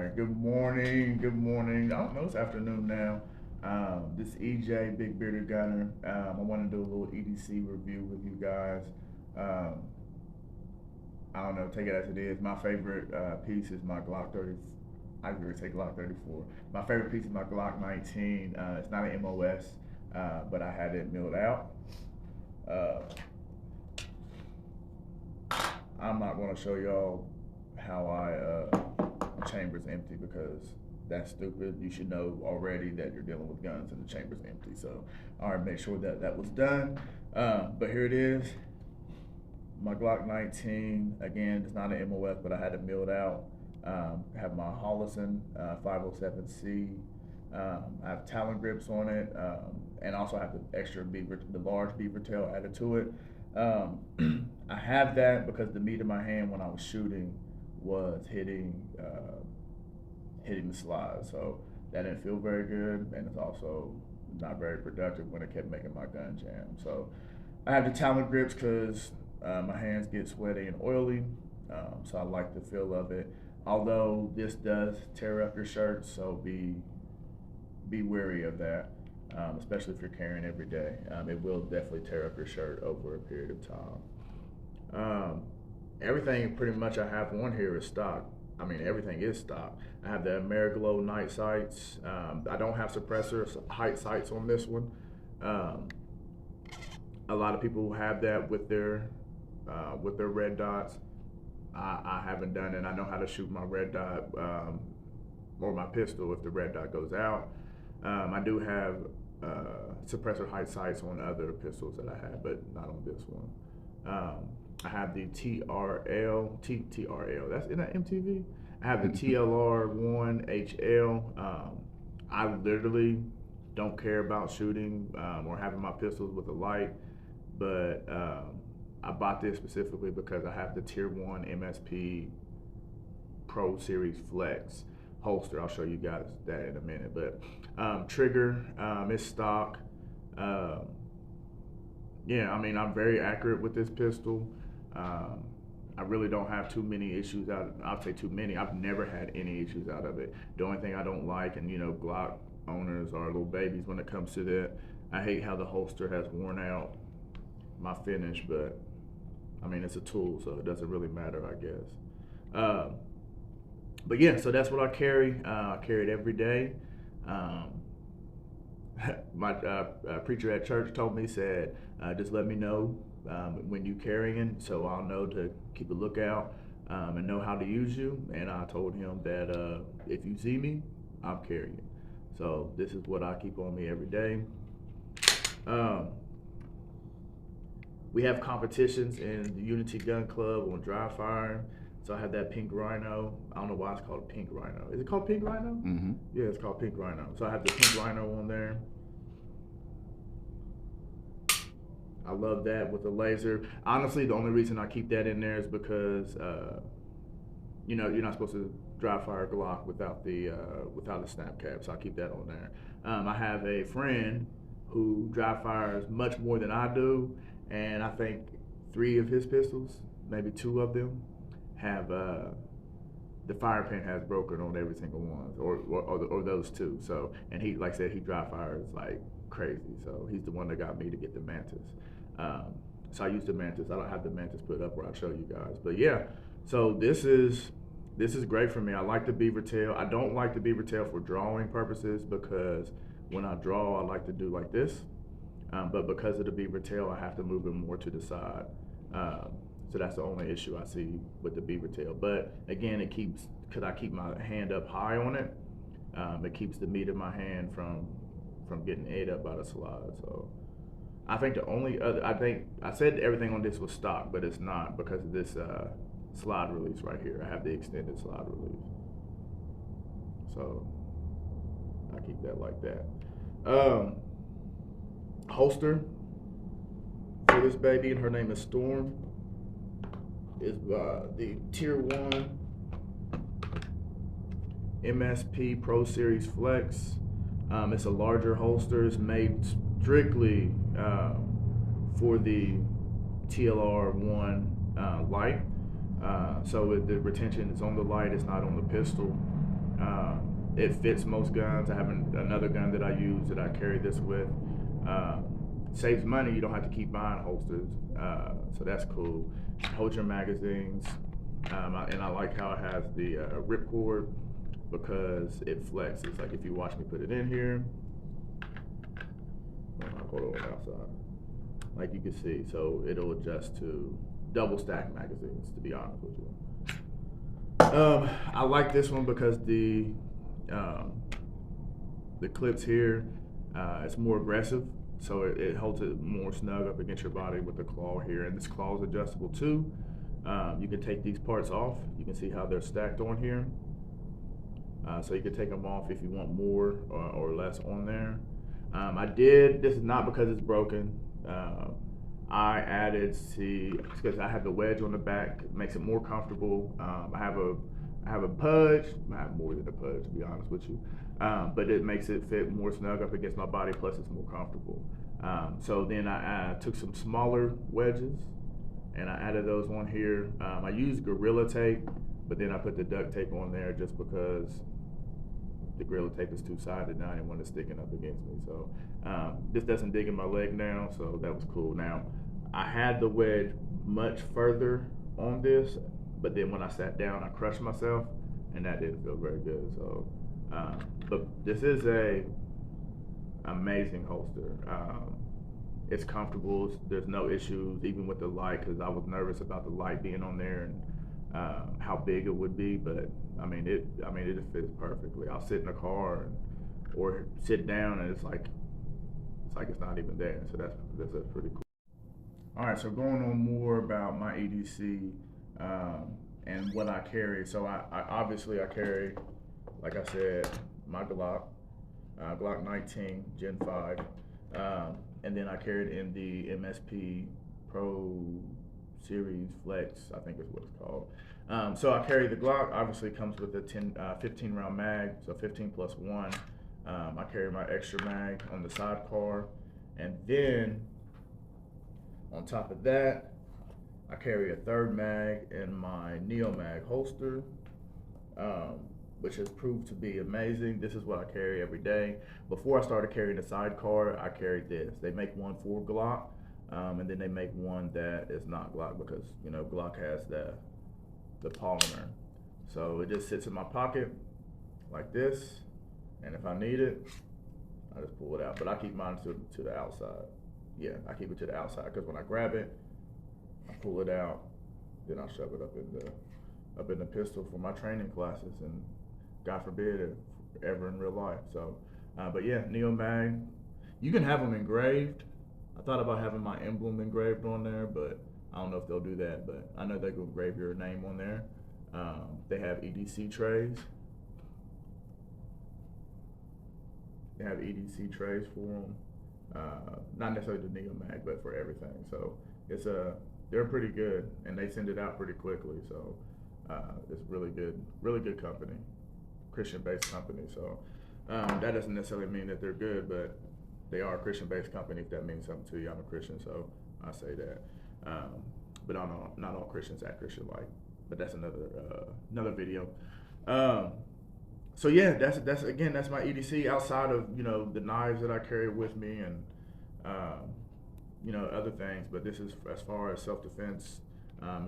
right. Good morning. Good morning. I don't know. It's afternoon now. This EJ, Big Bearded Gunner. I want to do a little E.D.C review with you guys. Um, I don't know. Take it as it is. My favorite piece is my Glock 30. I would say Glock 34. My favorite piece is my Glock 19. It's not an MOS, but I had it milled out. Uh, I'm not going to show y'all how chamber's empty because that's stupid. You should know already that you're dealing with guns and the chamber's empty. So I already made sure that that was done. But here it is. My Glock 19, again, it's not an MOF, but I had it milled out. I have my Hollison 507C. I have Talon grips on it, and also I have the large beaver tail added to it. I have that because the meat of my hand when I was shooting was hitting the slide, so that didn't feel very good, and it's also not very productive when it kept making my gun jam. So I have the Talon grips because my hands get sweaty and oily, so I like the feel of it. Although this does tear up your shirt, so be wary of that, especially if you're carrying every day. It will definitely tear up your shirt over a period of time. Everything pretty much I have on here is stock. I mean, everything is stock. I have the Ameriglow night sights. I don't have suppressor height sights on this one. A lot of people have that with their red dots. I haven't done it. I know how to shoot my red dot or my pistol if the red dot goes out. I do have suppressor height sights on other pistols that I have, but not on this one. I have the TRL, that's in that MTV. I have the TLR1HL. I literally don't care about shooting or having my pistols with a light, but I bought this specifically because I have the Tier 1 MSP Pro Series Flex holster. I'll show you guys that in a minute, but trigger is stock. Yeah, I mean, I'm very accurate with this pistol. I really don't have too many issues I'll say too many. I've never had any issues out of it. The only thing I don't like, and Glock owners are little babies when it comes to that, I hate how the holster has worn out my finish, but I mean, it's a tool, so it doesn't really matter, I guess. But yeah, so that's what I carry. I carry it every day. My preacher at church told me, said, just let me know when you're carrying, so I'll know to keep a lookout and know how to use you. And I told him that if you see me, I'm carrying. So this is what I keep on me every day. We have competitions in the Unity Gun Club on dry firing. So I have that pink rhino. I don't know why it's called pink rhino. Is it called pink rhino? Mm-hmm. Yeah, it's called pink rhino. So I have the pink rhino on there. I love that with the laser. Honestly, the only reason I keep that in there is because you're not supposed to dry fire Glock without the snap cap. So I keep that on there. I have a friend who dry fires much more than I do, and I think 3 of his pistols, maybe 2 of them, have the fire pin has broken on every single one, or those 2. So, and he, like I said, he dry fires like crazy. So he's the one that got me to get the Mantis. So I use the Mantis. I don't have the Mantis put up where I'll show you guys, but yeah. So this is great for me. I like the beaver tail. I don't like the beaver tail for drawing purposes because when I draw, I like to do like this. But because of the beaver tail, I have to move it more to the side. So that's the only issue I see with the beaver tail. But again, because I keep my hand up high on it, it keeps the meat of my hand from getting ate up by the slide. So I think I said everything on this was stock, but it's not because of this slide release right here. I have the extended slide release. So I keep that like that. Holster for this baby, and her name is Storm, is the Tier 1 MSP Pro Series Flex. It's a larger holster. It's made strictly for the TLR1 light. So the retention is on the light, it's not on the pistol. It fits most guns. I have another gun that I use that I carry this with. Saves money. You don't have to keep buying holsters, so that's cool. Hold your magazines, and I like how it has the ripcord because it flexes. Like if you watch me put it in here, I'll put it on the outside, like you can see. So it'll adjust to double stack magazines. To be honest with you, I like this one because the clips here, it's more aggressive. So it holds it more snug up against your body with the claw here. And this claw is adjustable too. You can take these parts off. You can see how they're stacked on here. So you can take them off if you want more or less on there. This is not because it's broken. I added, because I have the wedge on the back, it makes it more comfortable. I have a pudge. I have more than a pudge, to be honest with you. But it makes it fit more snug up against my body, plus it's more comfortable. So then I took some smaller wedges and I added those on here. I used Gorilla Tape, but then I put the duct tape on there just because the Gorilla Tape is two-sided now. I didn't want it sticking up against me. So this doesn't dig in my leg now, so that was cool. Now, I had the wedge much further on this, but then when I sat down, I crushed myself, and that didn't feel very good. So, but this is a amazing holster. It's comfortable. There's no issues, even with the light, because I was nervous about the light being on there and how big it would be. But it just fits perfectly. I'll sit in the car or sit down, and it's like it's not even there. So that's pretty cool. All right, so going on more about my E.D.C. And what I carry. So I obviously I carry, like I said, my Glock 19 Gen 5, and then I carried in the MSP Pro Series Flex, I think is what it's called. So I carry the Glock. Obviously comes with a 15 round mag, so 15 plus 1. I carry my extra mag on the sidecar, and then on top of that, I carry a third mag in my Neo Mag holster, which has proved to be amazing. This is what I carry every day. Before I started carrying the sidecar, I carried this. They make one for Glock, and then they make one that is not Glock because Glock has the polymer. So it just sits in my pocket like this, and if I need it, I just pull it out. But I keep mine to the outside. Yeah, I keep it to the outside because when I grab it, I pull it out, then I'll shove it up in the pistol for my training classes, and God forbid ever in real life. So, but yeah, Neo Mag. You can have them engraved. I thought about having my emblem engraved on there, but I don't know if they'll do that. But I know they can engrave your name on there. They have E.D.C trays. They have E.D.C trays for them. Not necessarily the Neo Mag, but for everything. So they're pretty good, and they send it out pretty quickly. So it's really good company, Christian-based company. So that doesn't necessarily mean that they're good, but they are a Christian-based company. If that means something to you, I'm a Christian, so I say that. But not all Christians act Christian-like. But that's another video. So yeah, that's my E.D.C. Outside of the knives that I carry with me and other things, but this is as far as self-defense,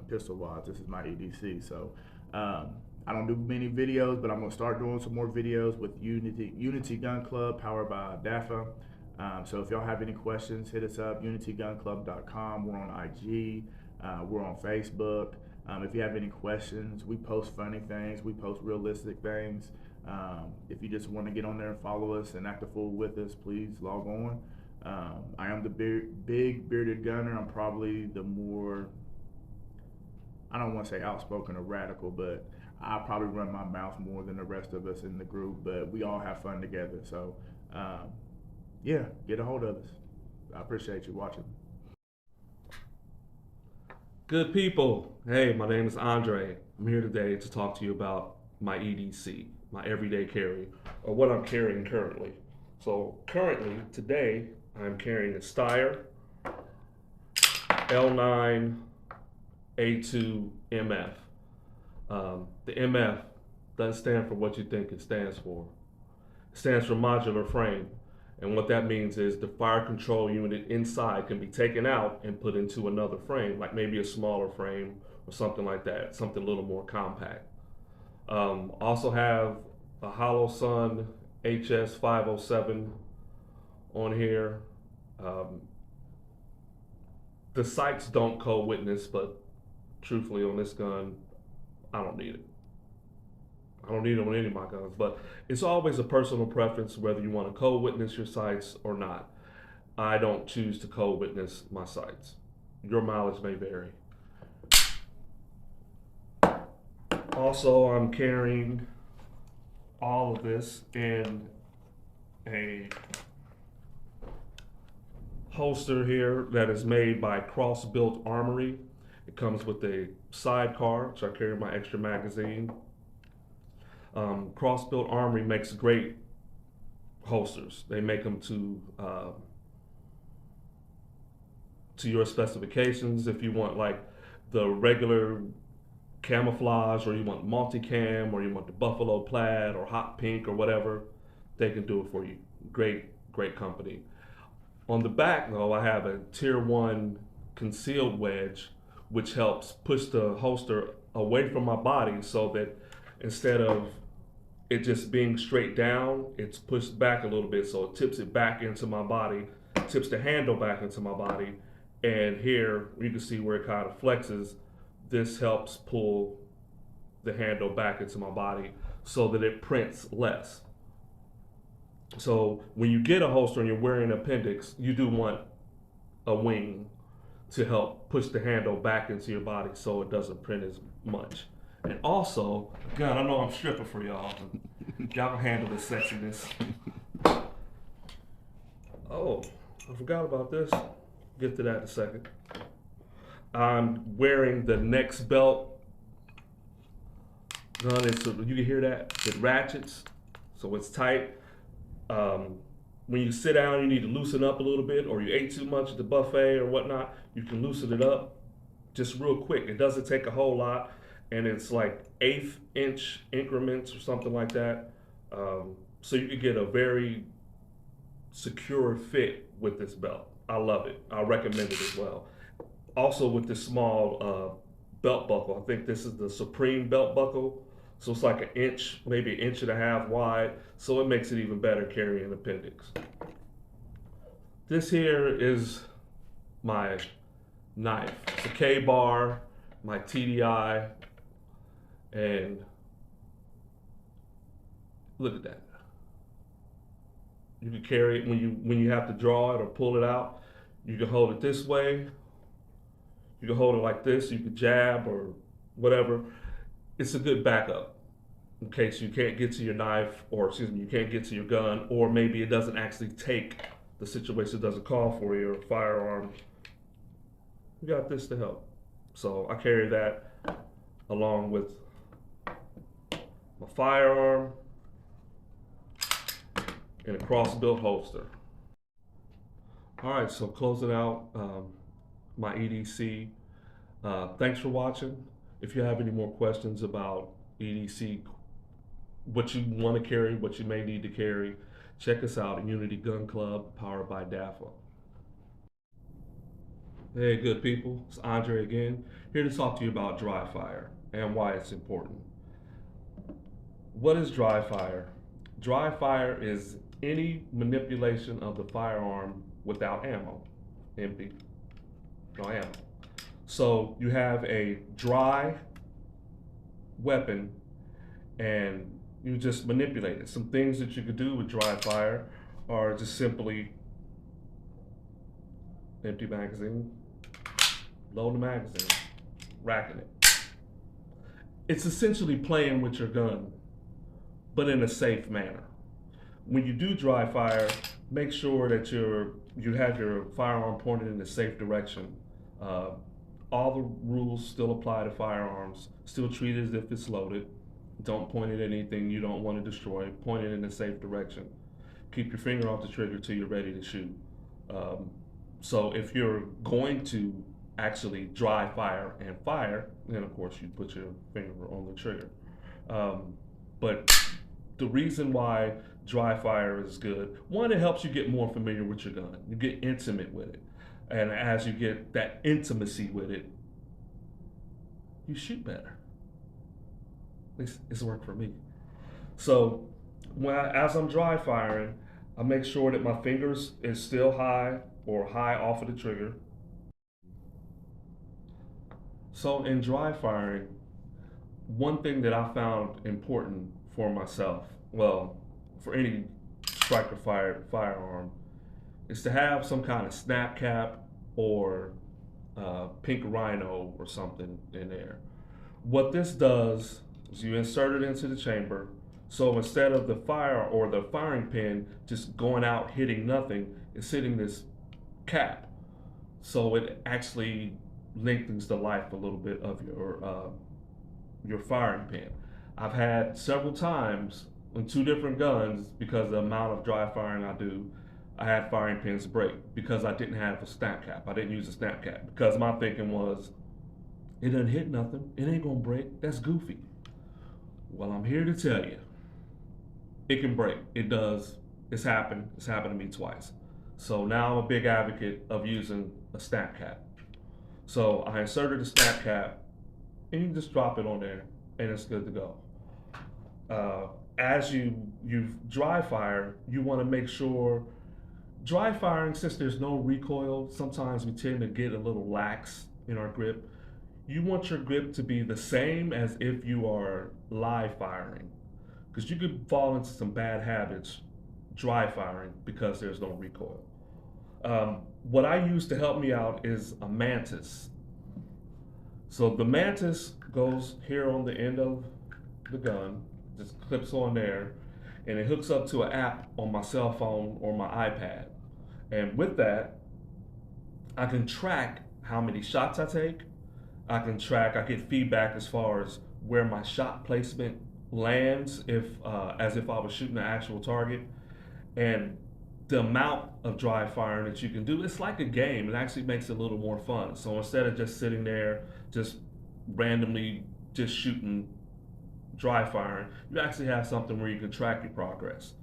pistol wise. This is my E.D.C. So I don't do many videos, but I'm gonna start doing some more videos with Unity Gun Club, powered by D.A.F.A. So if y'all have any questions, hit us up, unitygunclub.com. We're on IG, we're on Facebook. If you have any questions, we post funny things, we post realistic things. If you just want to get on there and follow us and act a fool with us, please log on. I am the big bearded gunner. I'm probably the more, I don't want to say outspoken or radical, but I probably run my mouth more than the rest of us in the group, but we all have fun together. So yeah, get a hold of us. I appreciate you watching. Good people. Hey, my name is Andre. I'm here today to talk to you about my E.D.C, my everyday carry, or what I'm carrying currently. So currently, today, I'm carrying a Steyr L9 A2 MF. The MF doesn't stand for what you think it stands for. It stands for modular frame. And what that means is the fire control unit inside can be taken out and put into another frame, like maybe a smaller frame or something like that, something a little more compact. Also have a Hollow Sun HS 507 on here. Um, the sights don't co-witness, but truthfully on this gun, I don't need it. I don't need it on any of my guns, but it's always a personal preference whether you want to co-witness your sights or not. I don't choose to co-witness my sights. Your mileage may vary. Also, I'm carrying all of this in a holster here that is made by Cross-Built Armory. It comes with a sidecar, so I carry my extra magazine. Cross-Built Armory makes great holsters. They make them to your specifications. If you want like the regular camouflage, or you want multicam, or you want the buffalo plaid or hot pink or whatever, they can do it for you. Great company. On the back though, I have a tier 1 concealed wedge, which helps push the holster away from my body so that instead of it just being straight down, it's pushed back a little bit, so it tips it back into my body, tips the handle back into my body, and here you can see where it kind of flexes. This helps pull the handle back into my body so that it prints less. So when you get a holster and you're wearing an appendix, you do want a wing to help push the handle back into your body so it doesn't print as much. And also, God, I know I'm stripping for y'all. Y'all can handle this sexiness. Oh, I forgot about this. Get to that in a second. I'm wearing the next belt. Gun is, you can hear that? It ratchets, so it's tight. When you sit down, you need to loosen up a little bit, or you ate too much at the buffet or whatnot, you can loosen it up just real quick. It doesn't take a whole lot, and it's like 1/8 inch increments or something like that. So you can get a very secure fit with this belt. I love it. I recommend it as well. Also with this small belt buckle, I think this is the Supreme belt buckle. So it's like 1 inch, maybe 1.5 inches wide. So it makes it even better carrying an appendix. This here is my knife. It's a K-bar, my TDI, and look at that. You can carry it when you have to draw it or pull it out. You can hold it this way. You can hold it like this. You can jab or whatever. It's a good backup in case you can't get to your knife, or excuse me, you can't get to your gun, or maybe it doesn't actually take, the situation doesn't call for your firearm. You got this to help. So I carry that along with my firearm in a cross-built holster. All right, so closing out my E.D.C. Thanks for watching. If you have any more questions about E.D.C, what you want to carry, what you may need to carry, check us out at Unity Gun Club, powered by D.A.F.A. Hey, good people, it's Andre again, here to talk to you about dry fire and why it's important. What is dry fire? Dry fire is any manipulation of the firearm without ammo, empty, no ammo. So you have a dry weapon and you just manipulate it. Some things that you could do with dry fire are just simply empty magazine, load the magazine, racking it. It's essentially playing with your gun, but in a safe manner. When you do dry fire, make sure that you have your firearm pointed in a safe direction. All the rules still apply to firearms. Still treat it as if it's loaded. Don't point at anything you don't want to destroy. Point it in a safe direction. Keep your finger off the trigger till you're ready to shoot. So if you're going to actually dry fire and fire, then of course you put your finger on the trigger. But the reason why dry fire is good, one, it helps you get more familiar with your gun. You get intimate with it. And as you get that intimacy with it, you shoot better. At least it's worked for me. So as I'm dry firing, I make sure that my fingers is still high or high off of the trigger. So in dry firing, one thing that I found important for myself, well, for any striker firearm, is to have some kind of snap cap or pink rhino or something in there. What this does is you insert it into the chamber. So instead of the fire or the firing pin just going out hitting nothing, it's hitting this cap. So it actually lengthens the life a little bit of your firing pin. I've had several times on 2 different guns, because of the amount of dry firing I do, I had firing pins break because I didn't have a snap cap. I didn't use a snap cap because my thinking was, it doesn't hit nothing. It ain't gonna break. That's goofy. Well, I'm here to tell you, it can break. It does. It's happened. It's happened to me twice. So now I'm a big advocate of using a snap cap. So I inserted a snap cap, and you can just drop it on there, and it's good to go. As you dry fire, you want to make sure dry firing, since there's no recoil, sometimes we tend to get a little lax in our grip. You want your grip to be the same as if you are live firing, because you could fall into some bad habits dry firing because there's no recoil. What I use to help me out is a mantis. So the mantis goes here on the end of the gun, just clips on there, and it hooks up to an app on my cell phone or my iPad. And with that, I can track how many shots I take. I get feedback as far as where my shot placement lands, as if I was shooting an actual target. And the amount of dry firing that you can do, it's like a game. It actually makes it a little more fun. So instead of just sitting there, just randomly just shooting dry firing, you actually have something where you can track your progress.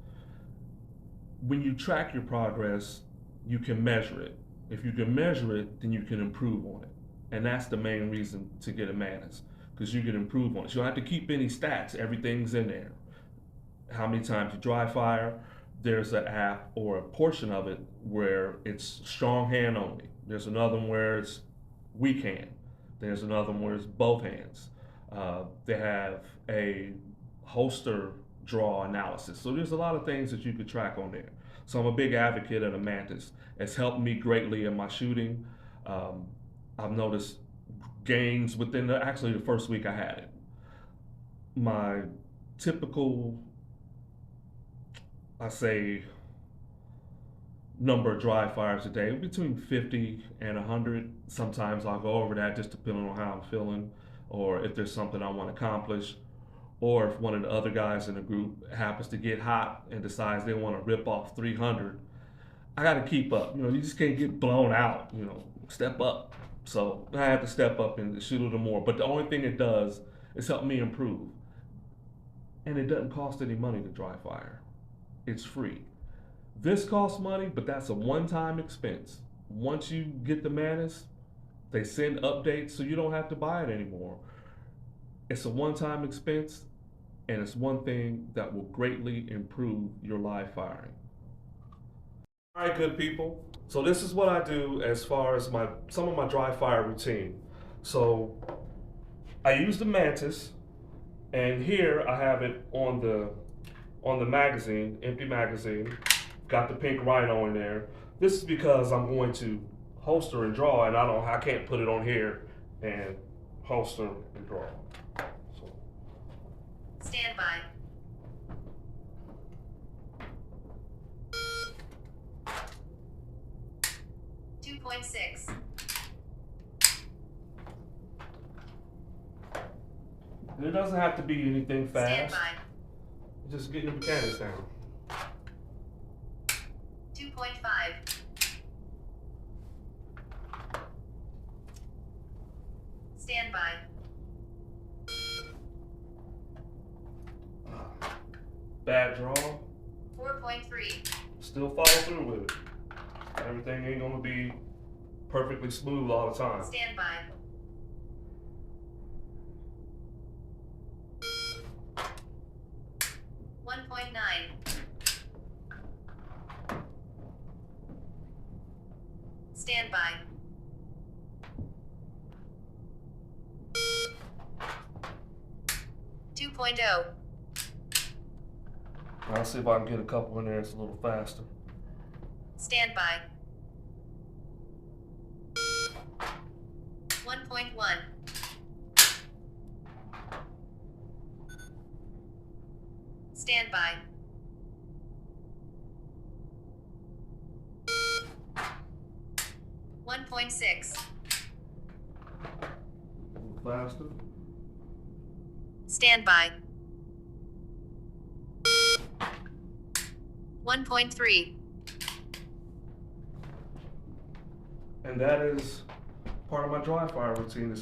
When you track your progress, you can measure it. If you can measure it, then you can improve on it. And that's the main reason to get a mantis, because you can improve on it. You don't have to keep any stats. Everything's in there. How many times you dry fire, there's an app or a portion of it where it's strong hand only. There's another one where it's weak hand. There's another one where it's both hands. They have a holster draw analysis. So there's a lot of things that you could track on there. So I'm a big advocate of the mantis. It's helped me greatly in my shooting. I've noticed gains within actually the first week I had it. My typical, I say, number of dry fires a day, between 50 and 100. Sometimes I'll go over that just depending on how I'm feeling, or if there's something I want to accomplish, or if one of the other guys in the group happens to get hot and decides they want to rip off 300. I got to keep up. You just can't get blown out. Step up. So I have to step up and shoot a little more. But the only thing it does is help me improve. And it doesn't cost any money to dry fire. It's free. This costs money, but that's a one-time expense. Once you get the mantis, they send updates so you don't have to buy it anymore. It's a one-time expense, and it's one thing that will greatly improve your live firing. All right, good people. So this is what I do as far as some of my dry fire routine. So I use the mantis, and here I have it on the magazine, empty magazine. Got the pink rhino in there. This is because I'm going to holster and draw, and I can't put it on here and holster and draw. So. Stand by. .6. And it doesn't have to be anything fast. Stand by. Just get your mechanics down. 2.5. Stand by. bad draw, 4.3. still follow through with it. Everything ain't gonna be perfectly smooth all the time. Stand by. $1.9. Stand by. $2.0. I'll see if I can get a couple in there. It's a little faster. Stand by. 1.1. Stand by. 1.6. A little faster. Stand by. 1.3. And that is part of my dry fire routine. Is